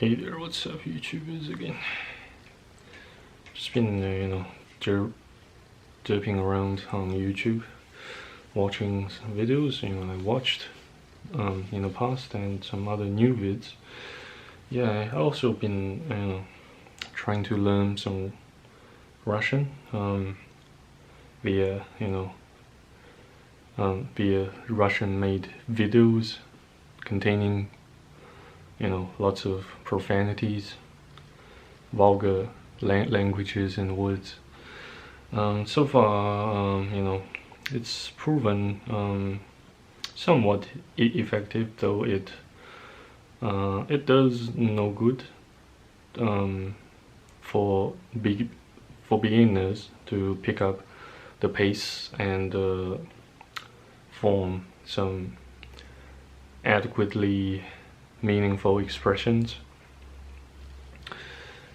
Hey there, what's up YouTubers again? Just been, derping around on YouTube, watching some videos, I watched in the past and some other new vids. Yeah, I also been, trying to learn some Russian via, via Russian-made videos containing lots of profanities, vulgar languages and words. So far, it's proven somewhat effective, though it does no good for beginners to pick up the pace and form some adequately meaningful expressions.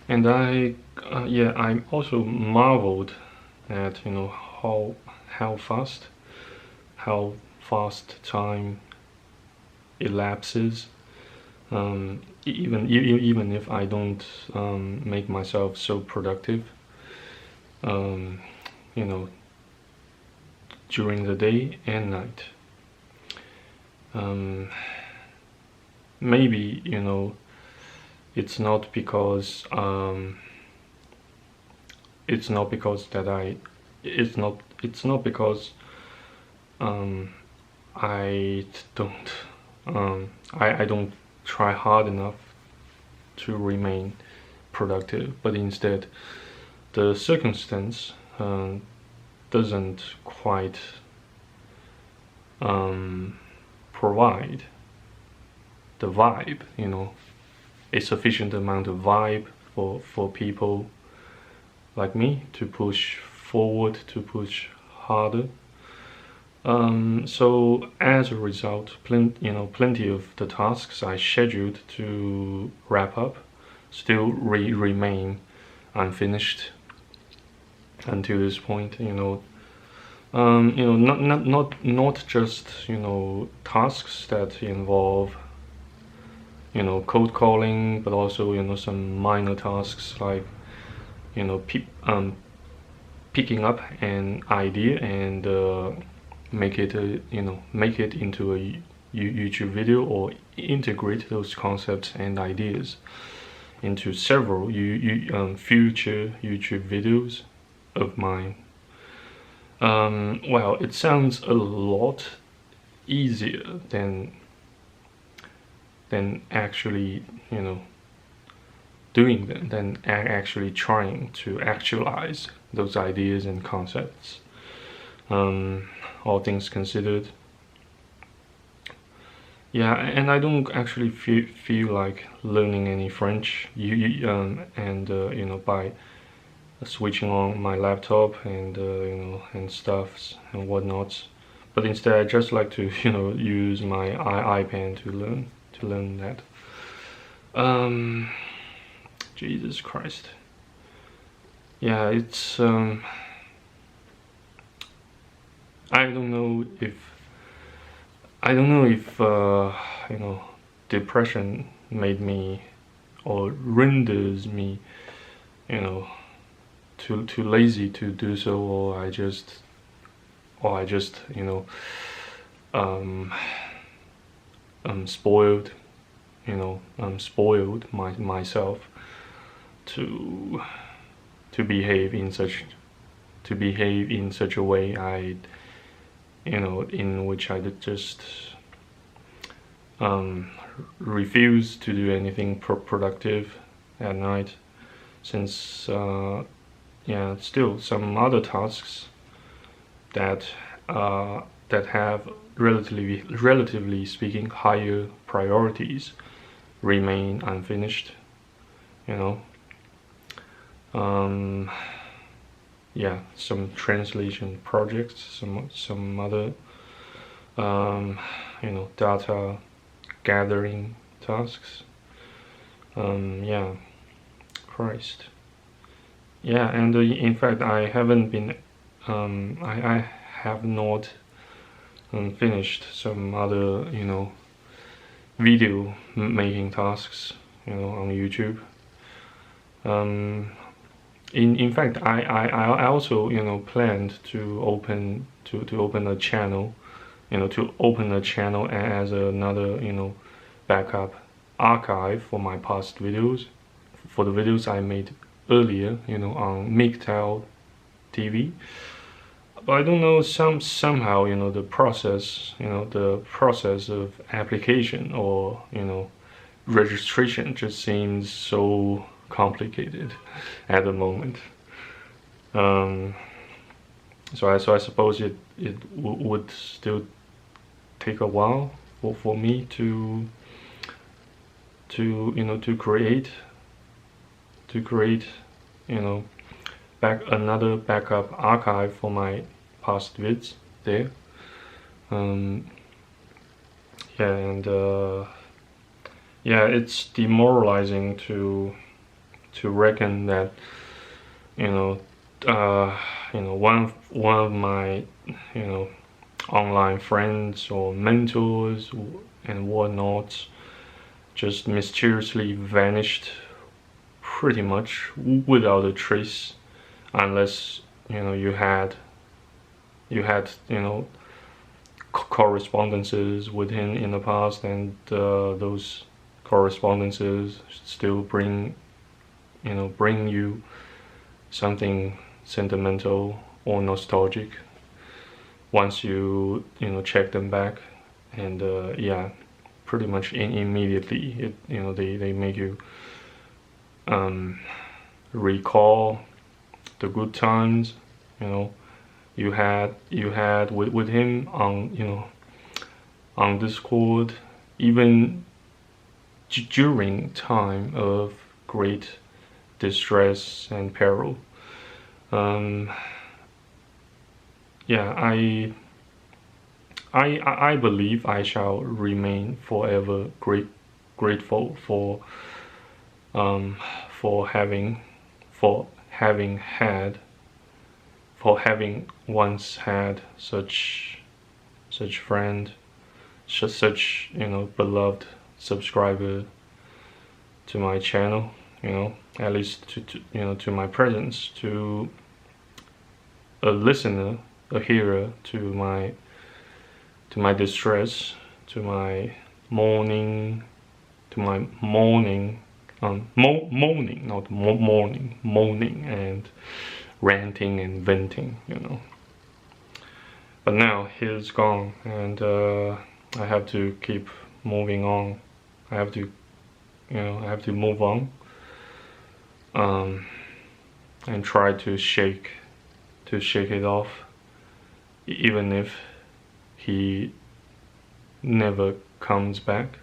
And I also marveled at how fast time elapses, even if I don't make myself so productive during the day and night. Maybe it's not because I don't try hard enough to remain productive, but instead the circumstance doesn't quite provide the vibe, a sufficient amount of vibe for people like me to push forward, to push harder. So as a result, plenty of the tasks I scheduled to wrap up still remain unfinished until this point. Not just tasks that involve code calling, but also some minor tasks like picking up an idea and make it into a YouTube video, or integrate those concepts and ideas into several future YouTube videos of mine. Well, it sounds a lot easier than actually doing them, than actually trying to actualize those ideas and concepts, all things considered. Yeah, and I don't actually feel like learning any French by switching on my laptop and and stuffs and whatnots, but instead I just like to use my iPad to learn that. Jesus Christ. Yeah, it's I don't know if depression made me, or renders me too lazy to do so, or I just spoiled myself to behave in such a way in which I just refuse to do anything productive at night, since still some other tasks that have relatively speaking higher priorities remain unfinished. Some translation projects, some other data gathering tasks. Christ. Yeah, and in fact I haven't been I have not finished some other video making tasks on YouTube. In fact, I also planned to open a channel, as another backup archive for my past videos, for the videos I made earlier, on MGTOW TV. But I don't know, somehow the process of application or registration just seems so complicated at the moment. So I suppose it would still take a while for me to create another backup archive for my past vids there. Yeah, and yeah, it's demoralizing to reckon that one of my online friends or mentors and whatnot just mysteriously vanished pretty much without a trace, unless you had correspondences with him in the past, and those correspondences still bring you something sentimental or nostalgic once you check them back. And yeah, pretty much immediately they make you recall the good times you had with him on Discord, even during time of great distress and peril. Yeah, I believe I shall remain forever grateful for having once had such friend, such beloved subscriber to my channel, at least to my presence, to a listener, a hearer to my distress, to my mourning, moaning, not mourning, moaning and ranting and venting, But now he's gone, and I have to keep moving on. I have to move on, and try to shake it off, even if he never comes back.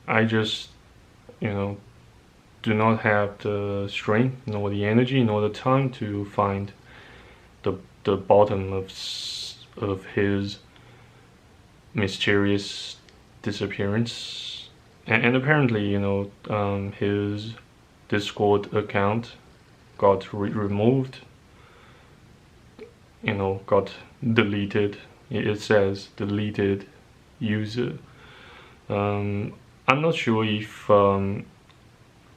I just do not have the strength, nor the energy, nor the time to find the bottom of his mysterious disappearance. And apparently his Discord account got removed, got deleted. It says deleted user. I'm not sure if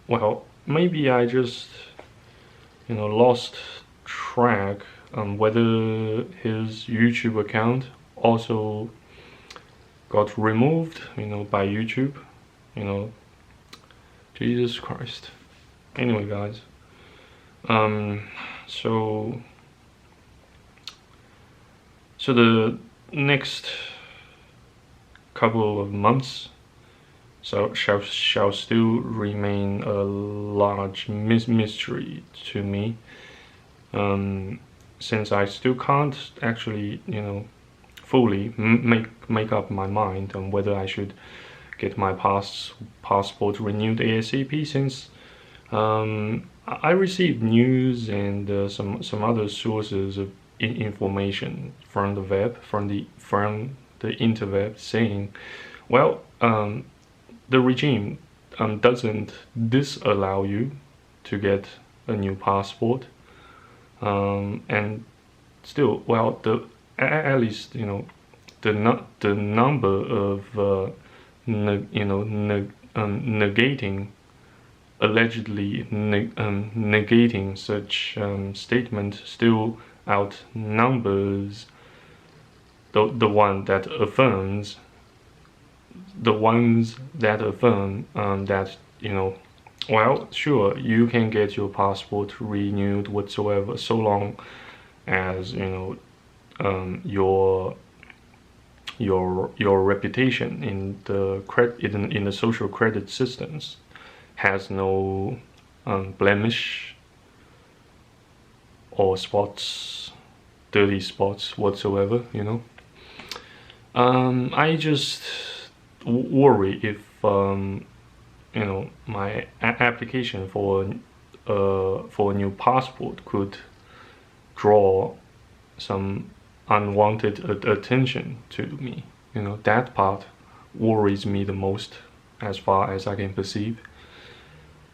well, maybe I just lost track on whether his YouTube account also got removed by YouTube. Jesus Christ. Anyway, guys, so the next couple of months shall still remain a large mystery to me, since I still can't actually fully make up my mind on whether I should get my passport renewed ASAP, since I received news and some other sources of information from the web, from the interweb, saying, well, the regime doesn't disallow you to get a new passport, and still, well, at least the number of negating, allegedly negating such statement still outnumbers the one that affirms the ones that affirm that, well, sure, you can get your passport renewed whatsoever, so long as your reputation in the social credit systems has no blemish or dirty spots whatsoever. I just worry if my application for a new passport could draw some unwanted attention to me. That part worries me the most, as far as I can perceive.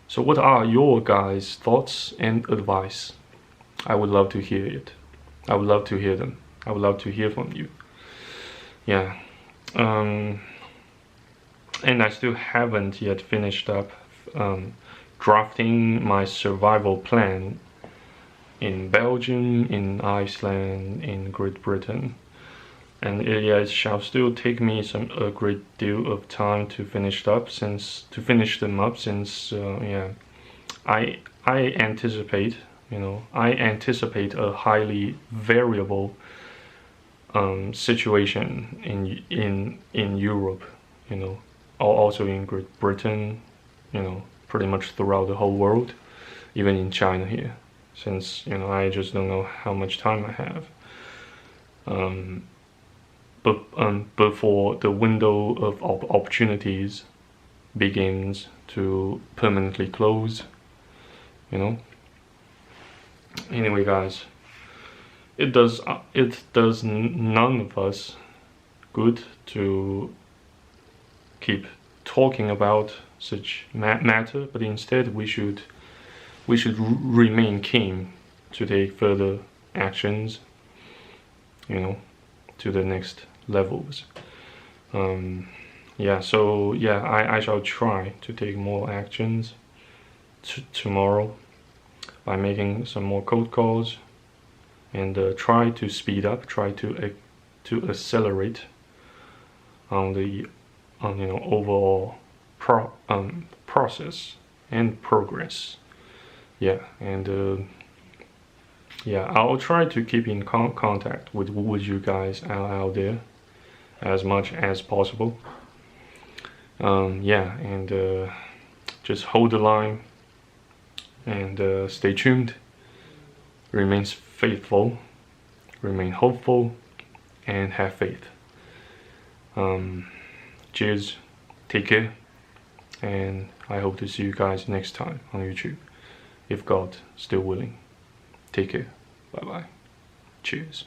So what are your guys' thoughts and advice? I would love to hear it. I would love to hear them. I would love to hear from you. Yeah. And I still haven't yet finished up drafting my survival plan in Belgium, in Iceland, in Great Britain. And it shall still take me a great deal of time to finish them up, since I anticipate a highly variable situation in Europe, also in Great Britain, pretty much throughout the whole world, even in China here, since I just don't know how much time I have. But before the window of opportunities begins to permanently close, Anyway, guys, it does none of us good to keep talking about such matter, but instead we should remain keen to take further actions, to the next levels. I shall try to take more actions tomorrow by making some more cold calls, and try to speed up, try to accelerate on the overall process and progress. I'll try to keep in contact with you guys out there as much as possible. Just hold the line and stay tuned. Remain faithful, remain hopeful, and have faith. Cheers, take care, and I hope to see you guys next time on YouTube, if God still willing. Take care, bye bye, cheers.